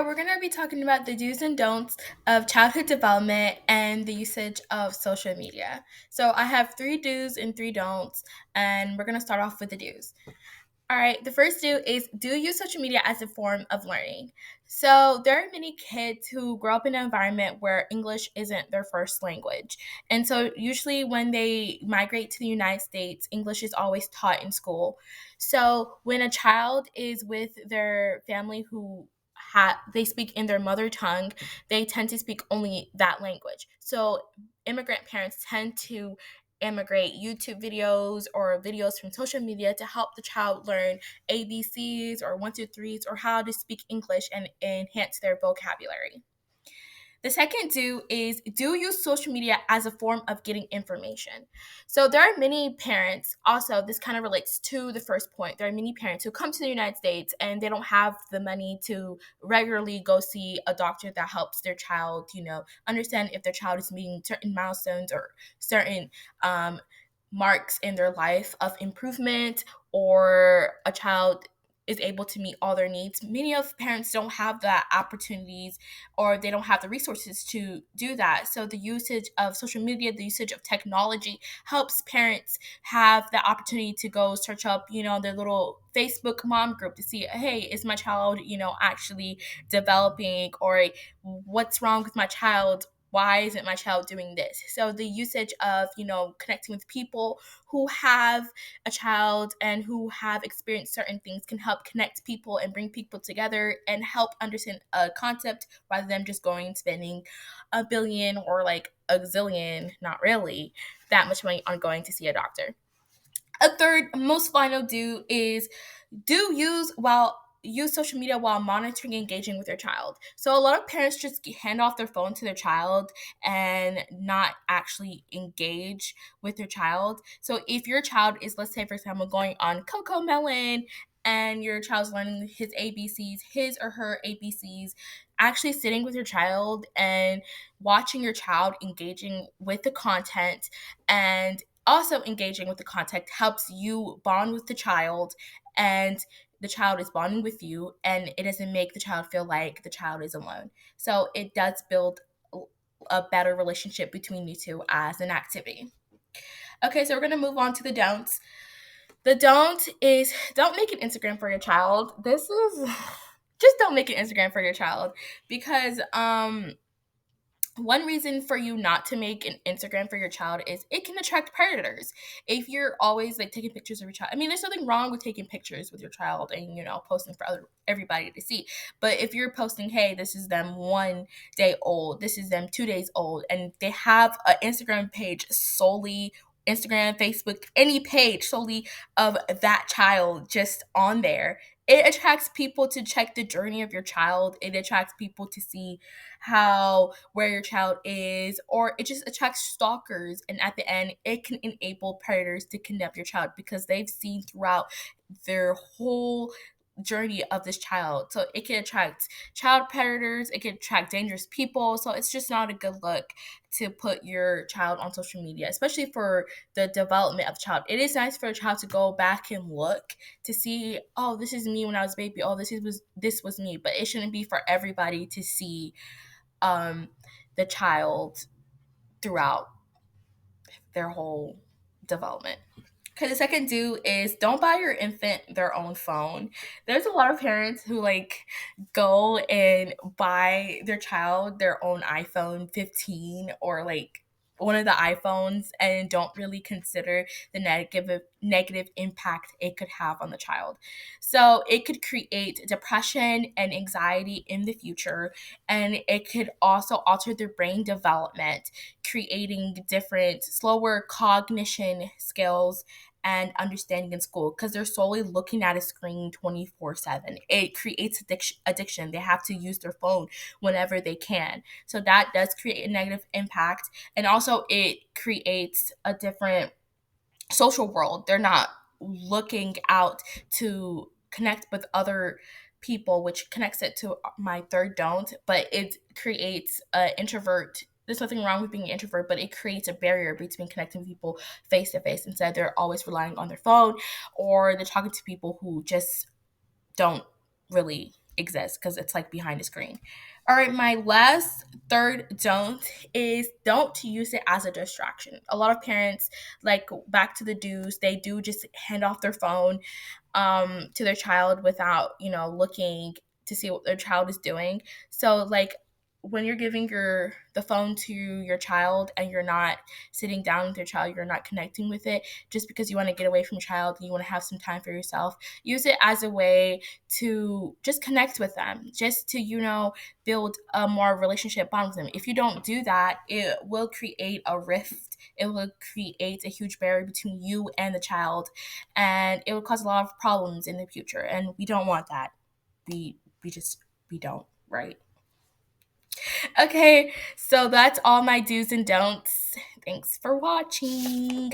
So, we're going to be talking about the do's and don'ts of childhood development and the usage of social media. So, I have three do's and three don'ts, and we're going to start off with the do's. All right, the first do is do use social media as a form of learning. So, there are many kids who grow up in an environment where English isn't their first language. And so, usually, when they migrate to the United States, English is always taught in school. So, when a child is with their family who they speak in their mother tongue, they tend to speak only that language. So, immigrant parents tend to immigrate YouTube videos or videos from social media to help the child learn ABCs or one, two, threes, or how to speak English and enhance their vocabulary. The second do is do use social media as a form of getting information. So there are many parents, also this kind of relates to the first point. There are many parents who come to the United States and they don't have the money to regularly go see a doctor that helps their child, understand if their child is meeting certain milestones or certain marks in their life of improvement, or a child is able to meet all their needs. Many of parents don't have the opportunities or they don't have the resources to do that. So the usage of social media, the usage of technology helps parents have the opportunity to go search up, their little Facebook mom group to see, hey, is my child, actually developing, or what's wrong with my child? Why isn't my child doing this? So the usage of, connecting with people who have a child and who have experienced certain things can help connect people and bring people together and help understand a concept rather than just going and spending a billion or like a zillion, not really, that much money on going to see a doctor. A third most final do is do use social media while monitoring and engaging with your child. So a lot of parents just hand off their phone to their child and not actually engage with their child. So if your child is, let's say for example, going on Coco Melon and your child's learning his or her ABCs, actually sitting with your child and watching your child engaging with the content and also engaging with the content helps you bond with the child, and the child is bonding with you, and it doesn't make the child feel like the child is alone. So it does build a better relationship between you two as an activity. Okay, so we're going to move on to the don'ts. The don't is don't make an Instagram for your child. This is just don't make an Instagram for your child, because one reason for you not to make an Instagram for your child is it can attract predators. If you're always like taking pictures of your child, I mean, there's nothing wrong with taking pictures with your child and posting for everybody to see. But if you're posting, hey, this is them 1 day old, this is them 2 days old, and they have an Instagram page solely. Instagram, Facebook, any page solely of that child just on there, it attracts people to check the journey of your child. It attracts people to see where your child is, or it just attracts stalkers, and at the end it can enable predators to kidnap your child because they've seen throughout their whole journey of this child. So it can attract child predators, it can attract dangerous people. So it's just not a good look to put your child on social media, especially for the development of the child. It is nice for a child to go back and look to see, oh, this is me when I was a baby, oh, this was me, but it shouldn't be for everybody to see the child throughout their whole development. Okay, the second do is don't buy your infant their own phone. There's a lot of parents who go and buy their child their own iPhone 15 or one of the iPhones and don't really consider the negative impact it could have on the child. So it could create depression and anxiety in the future, and it could also alter their brain development, creating different slower cognition skills and understanding in school because they're solely looking at a screen 24/7. It creates addiction. They have to use their phone whenever they can. So that does create a negative impact. And also it creates a different social world. They're not looking out to connect with other people, which connects it to my third don't, but it creates an introvert. There's nothing wrong with being an introvert, but it creates a barrier between connecting with people face to face. Instead, they're always relying on their phone, or they're talking to people who just don't really exist because it's like behind a screen. All right, my last third don't is don't use it as a distraction. A lot of parents, like back to the do's, they do just hand off their phone to their child without, looking to see what their child is doing. So like when you're giving the phone to your child and you're not sitting down with your child, you're not connecting with it just because you want to get away from your child, you want to have some time for yourself. Use it as a way to just connect with them, just to, build a more relationship bond with them. If you don't do that, it will create a rift. It will create a huge barrier between you and the child, and it would cause a lot of problems in the future, and we don't want that. We we just we don't, right? Okay, so that's all my do's and don'ts. Thanks for watching.